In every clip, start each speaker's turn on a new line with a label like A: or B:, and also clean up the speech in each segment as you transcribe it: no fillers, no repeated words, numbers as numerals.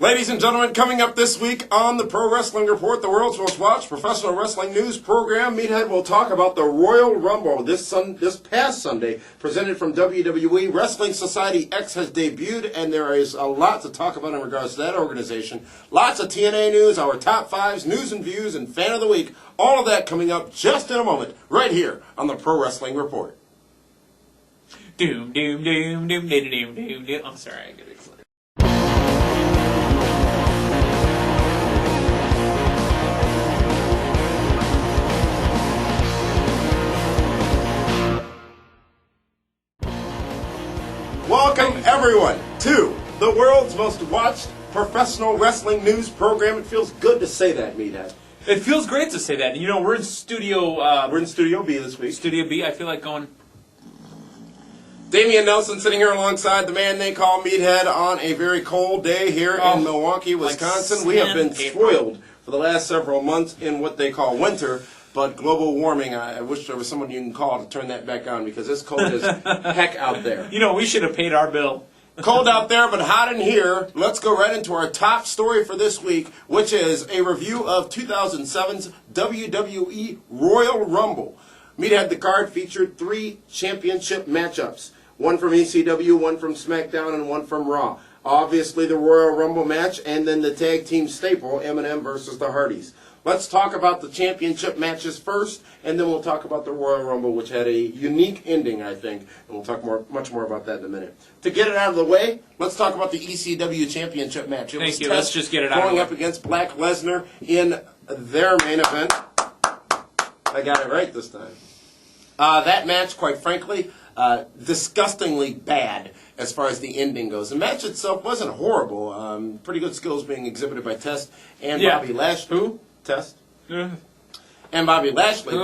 A: Ladies and gentlemen, coming up this week on the Pro Wrestling Report, the world's most watched professional wrestling news program, Meathead will talk about the Royal Rumble this past Sunday, presented from WWE. Wrestling Society X has debuted, and there is a lot to talk about in regards to that organization. Lots of TNA news, our top fives, news and views, and fan of the week. All of that coming up just in a moment, right here on the Pro Wrestling Report.
B: Doom, doom, doom, doom, doom, doom, doom, doom. I'm sorry, I get excited.
A: Welcome, everyone, to the world's most watched professional wrestling news program. It feels good to say that, Meathead.
B: It feels great to say that. You know, we're in Studio
A: B this week.
B: Studio B. I feel like going.
A: Damian Nelson sitting here alongside the man they call Meathead on a very cold day here in Milwaukee, Wisconsin. We have been spoiled for the last several months in what they call winter, but global warming, I wish there was someone you can call to turn that back on because it's cold as heck out there.
B: You know, we should have paid our bill.
A: Cold out there, but hot in here. Let's go right into our top story for this week, which is a review of 2007's WWE Royal Rumble. Meathead, the card featured 3 championship matchups. One from ECW, one from SmackDown, and one from Raw. Obviously the Royal Rumble match, and then the tag team staple, M&M versus the Hardys. Let's talk about the championship matches first, and then we'll talk about the Royal Rumble, which had a unique ending, I think, and we'll talk much more about that in a minute. To get it out of the way, let's talk about the ECW championship match.
B: Thank you. Let's just get it out of the way.
A: Going up against Brock Lesnar in their main event. I got it right this time. That match, quite frankly, disgustingly bad as far as the ending goes. The match itself wasn't horrible. Pretty good skills being exhibited by Test and Bobby Lashley.
B: Who?
A: Test. And Bobby Lashley.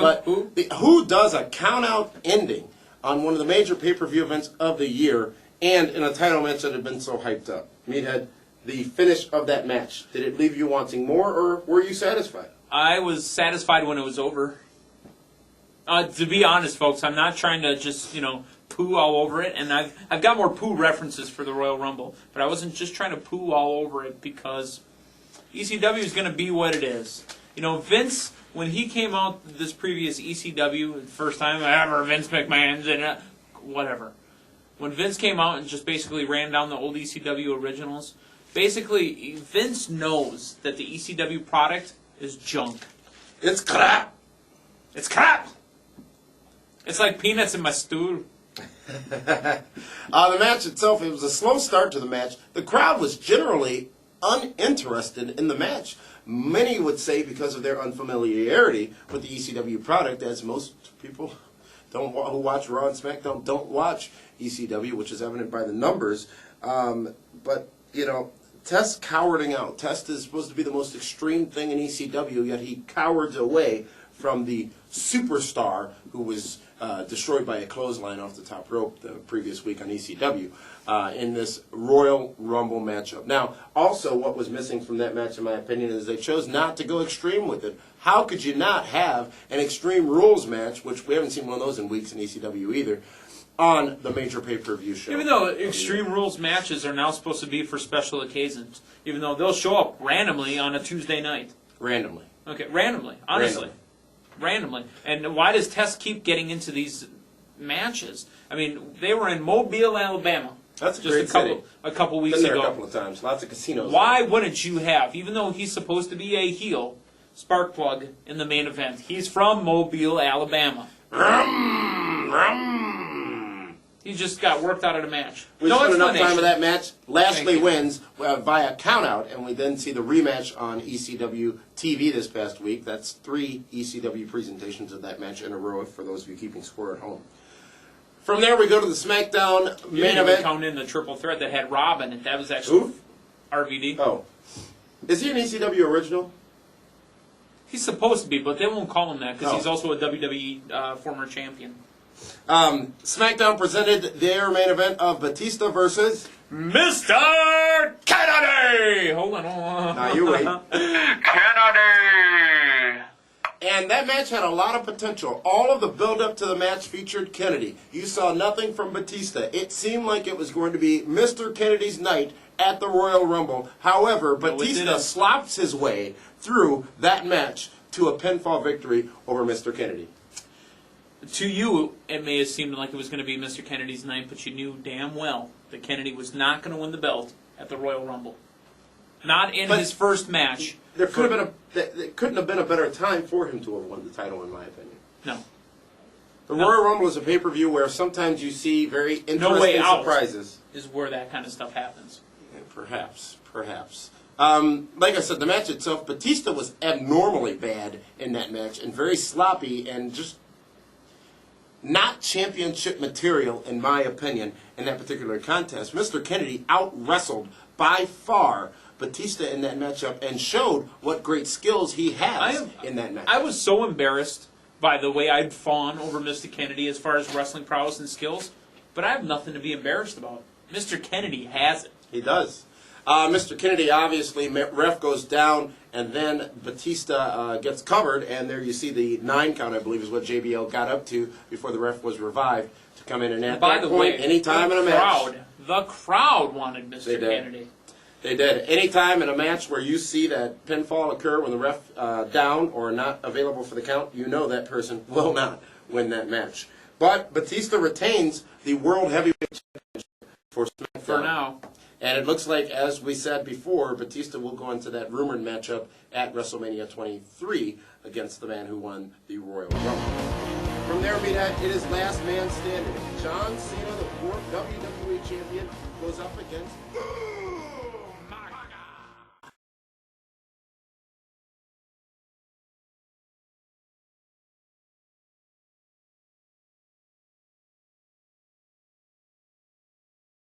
A: Who does a count-out ending on one of the major pay-per-view events of the year and in a title match that had been so hyped up? Meathead, the finish of that match, did it leave you wanting more, or were you satisfied?
B: I was satisfied when it was over. To be honest, folks, I'm not trying to just, poo all over it, and I've got more poo references for the Royal Rumble, but I wasn't just trying to poo all over it because ECW is going to be what it is. Vince, when he came out this previous ECW, the first time ever, Vince McMahon's in it, whatever. When Vince came out and just basically ran down the old ECW originals, basically, Vince knows that the ECW product is junk.
A: It's crap.
B: It's crap. It's like peanuts in my stool.
A: The match itself, it was a slow start to the match. The crowd was generally uninterested in the match. Many would say because of their unfamiliarity with the ECW product, as most people who watch Raw and SmackDown don't watch ECW, which is evident by the numbers. But Test cowarding out. Test is supposed to be the most extreme thing in ECW, yet he cowards away from the superstar who was destroyed by a clothesline off the top rope the previous week on ECW in this Royal Rumble matchup. Now, also what was missing from that match, in my opinion, is they chose not to go extreme with it. How could you not have an Extreme Rules match, which we haven't seen one of those in weeks in ECW either, on the major pay-per-view show?
B: Even though Extreme Rules matches are now supposed to be for special occasions, even though they'll show up randomly on a Tuesday night.
A: Randomly.
B: Okay, randomly, honestly. Randomly. And why does Test keep getting into these matches? I mean, they were in Mobile, Alabama.
A: That's just
B: a couple weeks
A: ago.
B: Been there
A: a couple of times. Lots of casinos.
B: Why wouldn't you have, even though he's supposed to be a heel, Sparkplug in the main event? He's from Mobile, Alabama. He just got worked out of the match.
A: We spent enough time with that match. Lashley wins via countout, and we then see the rematch on ECW TV this past week. That's 3 ECW presentations of that match in a row for those of you keeping score at home. From there, we go to the SmackDown main event.
B: Count in the triple threat that had Rob in it. That was actually RVD.
A: Oh. Is he an ECW original?
B: He's supposed to be, but they won't call him that because he's also a WWE former champion.
A: SmackDown presented their main event of Batista versus
B: Mr. Kennedy! Hold on.
A: Now you wait.
B: Kennedy!
A: And that match had a lot of potential. All of the build-up to the match featured Kennedy. You saw nothing from Batista. It seemed like it was going to be Mr. Kennedy's night at the Royal Rumble. However,
B: No, it
A: Batista
B: didn't.
A: slops his way through that match to a pinfall victory over Mr. Kennedy.
B: To you, it may have seemed like it was going to be Mr. Kennedy's night, but you knew damn well that Kennedy was not going to win the belt at the Royal Rumble. Not in
A: But
B: his first match.
A: There couldn't have been a better time for him to have won the title, in my opinion.
B: No.
A: The
B: No.
A: Royal Rumble is a pay-per-view where sometimes you see very interesting
B: No way out
A: surprises.
B: is where that kind of stuff happens.
A: Yeah, perhaps. Like I said, the match itself, Batista was abnormally bad in that match and very sloppy and just not championship material, in my opinion, in that particular contest. Mr. Kennedy out-wrestled by far Batista in that matchup and showed what great skills he has in that match.
B: I was so embarrassed by the way I'd fawn over Mr. Kennedy as far as wrestling prowess and skills, but I have nothing to be embarrassed about. Mr. Kennedy has it.
A: He does. Mr. Kennedy, obviously, ref goes down, and then Batista gets covered, and there you see the 9 count, I believe, is what JBL got up to before the ref was revived to come in. And at
B: By
A: that
B: the
A: point,
B: way,
A: any time in a match,
B: the crowd wanted Mr.
A: They did.
B: Kennedy.
A: they did. Any time in a match where you see that pinfall occur when the ref down or not available for the count, you know that person will not win that match. But Batista retains the World Heavyweight Championship for SmackDown.
B: For now.
A: And it looks like, as we said before, Batista will go into that rumored matchup at WrestleMania 23 against the man who won the Royal Rumble. From there, Meathead, it is last man standing. John Cena, the 4th WWE champion, goes up against